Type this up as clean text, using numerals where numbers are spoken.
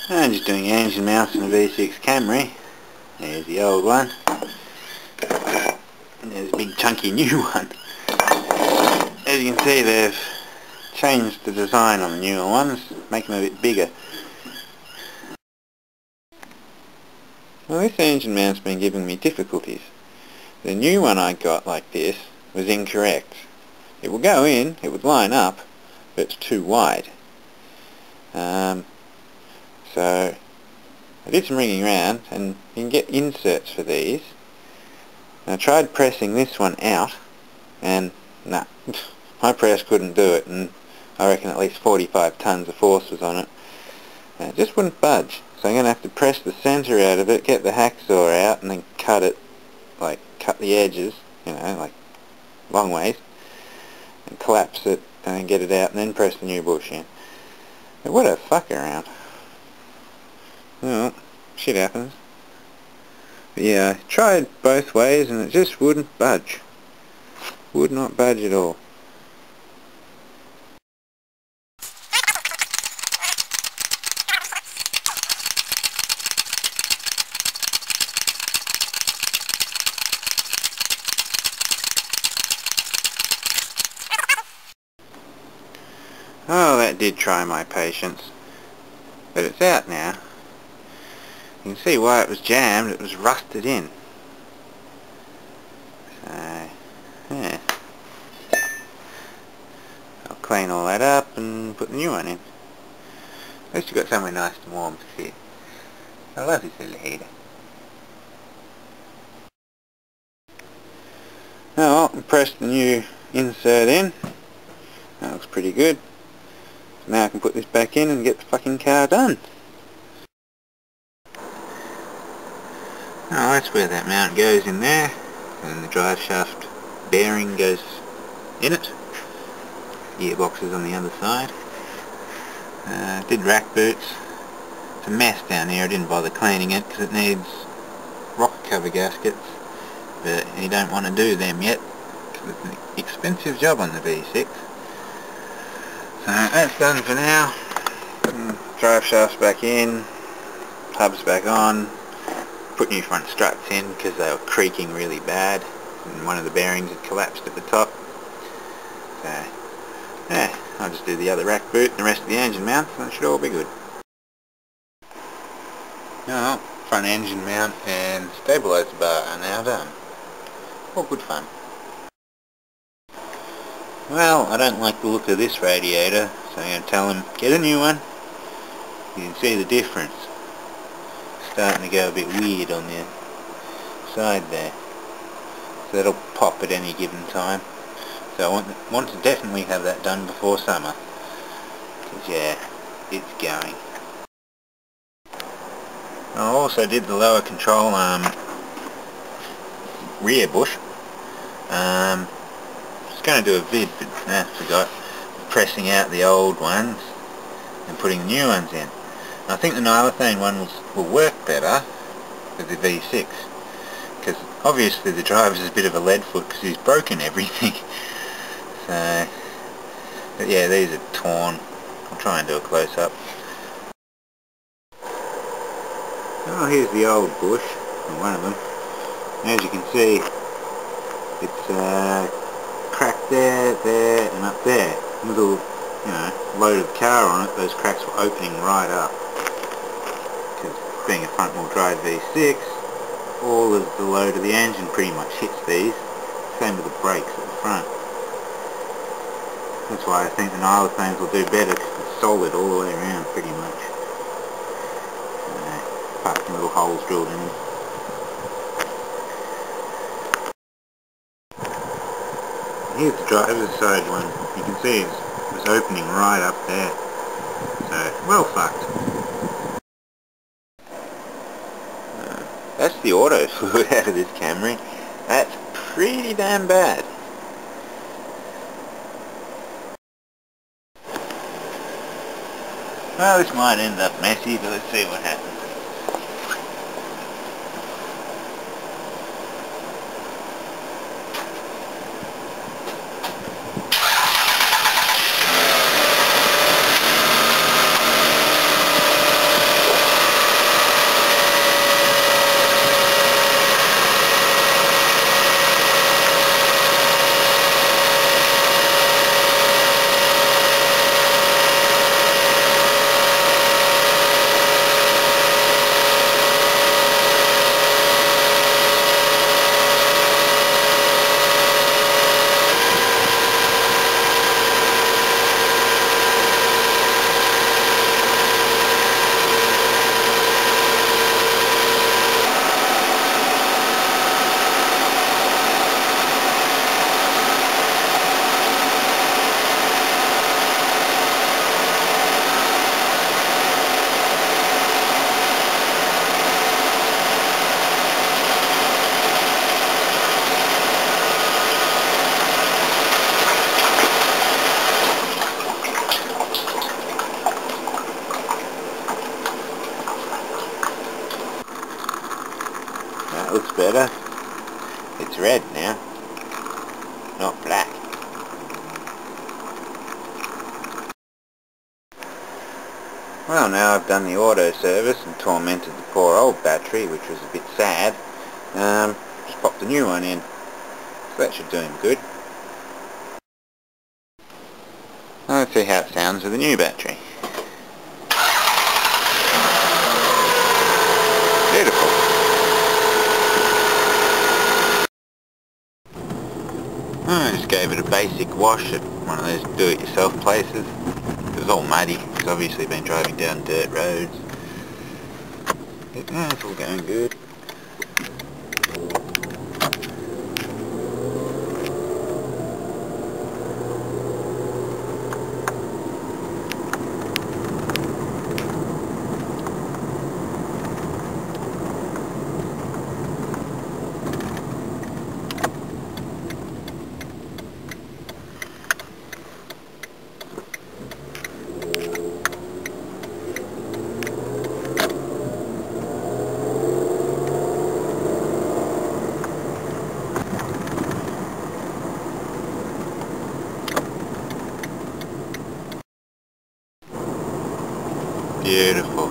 I'm just doing engine mounts in a V6 Camry. There's the old one. And there's a big chunky new one. As you can see, they've changed the design on the newer ones, make them a bit bigger. Well, this engine mount's been giving me difficulties. The new one I got like this was incorrect. It would go in, it would line up, but it's too wide. So I did some ringing around, and you can get inserts for these. And I tried pressing this one out, and nah, my press couldn't do it, and I reckon at least 45 tons of force was on it. And it just wouldn't budge. So I'm going to have to press the centre out of it, get the hacksaw out, and then cut it, like cut the edges, you know, like long ways, and collapse it, and then get it out, and then press the new bush in. But what a fuck around. Well, shit happens. But yeah, I tried both ways, and it just wouldn't budge. Would not budge at all. Oh, that did try my patience. But it's out now. You can see why it was jammed, it was rusted in. So, yeah. I'll clean all that up and put the new one in. At least you've got somewhere nice and warm to sit. I love this little heater. Now I'll press the new insert in. That looks pretty good. So now I can put this back in and get the fucking car done. Oh, that's where that mount goes in there, and the drive shaft bearing goes in it. Gearbox is on the other side. Did rack boots. It's a mess down here. I didn't bother cleaning it because it needs rocker cover gaskets, but you don't want to do them yet because it's an expensive job on the V6. So that's done for now. Drive shafts back in, hubs back on. Put new front struts in because they were creaking really bad, and one of the bearings had collapsed at the top. So, yeah, I'll just do the other rack boot and the rest of the engine mount, and it should all be good. Now, front engine mount and stabiliser bar are now done. All good fun. Well, I don't like the look of this radiator, so I'm going to tell him, get a new one. You can see the difference. Starting to go a bit weird on the side there, so that'll pop at any given time. So I want to definitely have that done before summer, because yeah, it's going. I also did the lower control arm rear bush. I was going to do a vid, but forgot. Pressing out the old ones and putting the new ones in. I think the Nylethane one will work better with the V6, because obviously the driver's a bit of a lead foot because he's broken everything. So, but yeah, these are torn. I'll try and do a close-up. Oh, here's the old bush, or one of them. As you can see, it's cracked there, and up there. Little, you know, load of car on it, those cracks were opening right up. Being a front wheel drive V6, all of the load of the engine pretty much hits these, same with the brakes at the front. That's why I think the Nylethanes will do better, because it's solid all the way around pretty much. Apart from little holes drilled in them. Here's the driver's side one. You can see it was opening right up there. So, well fucked. That's the auto fluid out of this Camry. That's pretty damn bad. Well, this might end up messy, but let's see what happens. That looks better. It's red now, not black. Well, now I've done the auto service and tormented the poor old battery, which was a bit sad. Just popped a new one in. So that should do him good. Now let's see how it sounds with a new battery. Beautiful. I just gave it a basic wash at one of those do-it-yourself places. It was all muddy, it's obviously been driving down dirt roads. But yeah, it's all going good. Beautiful.